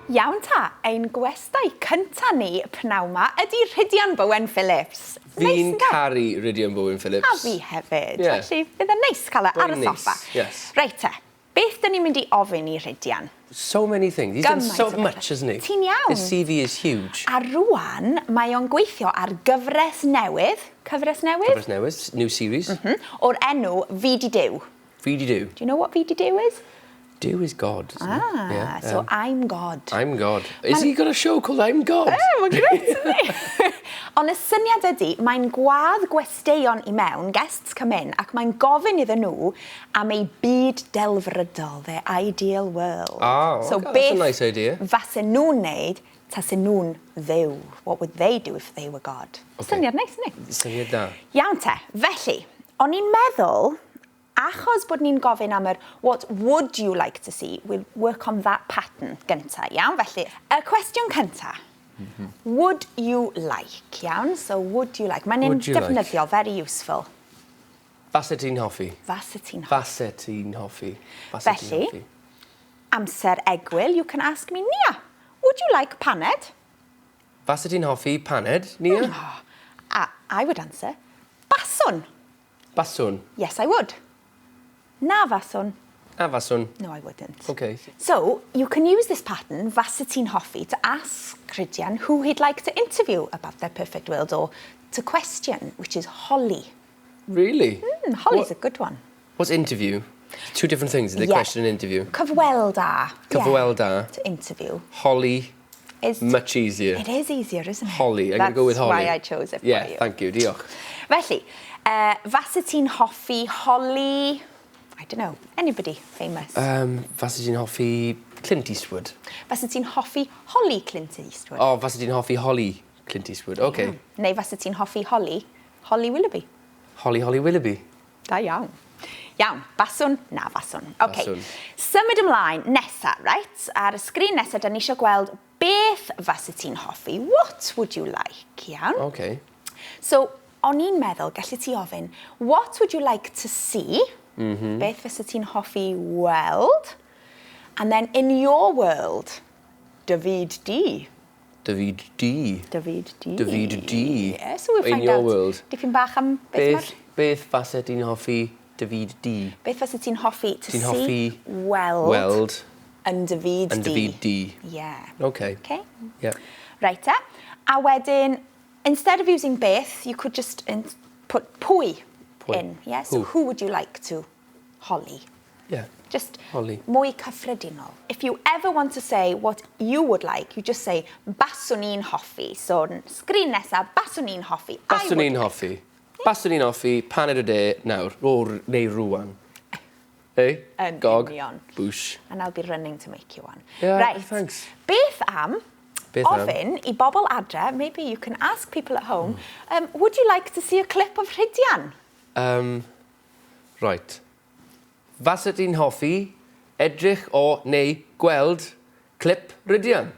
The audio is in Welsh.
Iawn ta, ein gwestai cynta ni pnawn ma ydy Rhydian Bowen Phillips. Fi'n caru Rhydian Bowen Phillips. A fi hefyd. Yeah. Felly, bydd e'n neis cael ar y soffa. Yes. Reit te, beth dyn ni'n mynd I ofyn I Rhydian? So many things. He's done so much, hasn't he? Ti'n iawn. His CV is huge. A rwan, mae o'n gweithio ar gyfres newydd. Cyfres newydd? Cyfres newydd, new series. O'r enw Fi Di Duw. Fi Di Duw. Do you know what Fi Di Duw is? Duw is God, isn't it? Yeah. So I'm God. I'm God. Is he got a show called I'm God? Mae'n greit. Ond y syniad ydy, mae'n gwadd gwesteion I mewn, guests come in, ac mae'n gofyn iddyn nhw am ei byd delfrydol, their ideal world. Oh, so okay, that's a nice idea. Fasen nhw'n neud, tasen nhw'n ddew. What would they do if they were God? Okay. Syniad neis, ni? Syniad da. Iawn te, felly, o'n i'n meddwl, achos bod ni'n gofyn am what would you like to see, we'll work on that pattern gynta, iawn? Felly, y cwestiwn cynta, would you like, iawn? So, would you like? Mae'n defnyddio, very useful. Faset ti'n hoffi. Faset ti'n hoffi. Faset ti'n hoffi. Felly, amser egwyl, you can ask me, Nia, would you like paned? Faset ti'n hoffi paned, Nia? I would answer, baswn. Baswn? Yes, I would. Na faswn. A faswn? No, I wouldn't. Okay. So, you can use this pattern, faset ti'n hoffi, to ask Rhydian who he'd like to interview about their perfect world, or to question, which is Holly. Really? Holly's a good one. What's interview? Two different things, the question and interview. Cyfwelda. Cyfwelda. To interview. Holly. Is much easier. It is easier, isn't it? Holly. I'm going to go with Holly. That's why I chose it for you. Yeah, thank you. Diolch. Felly, faset ti'n hoffi Holly... I don't know, anybody famous? Faset ti'n hoffi Clint Eastwood. Faset ti'n hoffi Holly Clint Eastwood. Oh, faset ti'n hoffi Holly Clint Eastwood. Okay. Yeah. Neu faset ti'n hoffi Holly Willoughby. Holly Willoughby. Da iawn. Iawn, baswn, na faswn. Okay. Baswn. Symud ymlaen, nesa, right? Ar y sgrin nesa, da ni eisiau gweld beth faset ti'n hoffi. What would you like, iawn? Okay. So, o'n i'n meddwl, gallu ti ofyn, what would you like to see? Beth fysa ti'n hoffi weld? And then in your world, David D. David D. David D. David D. Yeah, so we'll find in your out. world. Dipyn bach am Beth fysa ti'n hoffi David D. Beth fysa ti'n hoffi to see? Hoffi weld. And David D. And David D. Yeah. Okay. Okay. Yeah. Right, a wedyn, instead of using beth, you could just put pwy. In, yeah? So who would you like to? Holly. Yeah. Just Holly. Mwy cyffredinol. If you ever want to say what you would like, you just say baswn i'n hoffi. So, sgrin nesa, baswn i'n hoffi. Baswn i'n hoffi. Baswn i'n hoffi, paned o de nawr, neu rwan. Hey? Gog. Boosh. And I'll be running to make you one. Yeah, right. Thanks. Beth am? Ofyn I bobl adre, maybe you can ask people at home, would you like to see a clip of Rhydian? Right. Faset ti'n hoffi edrych o neu gweld clip Rhydian?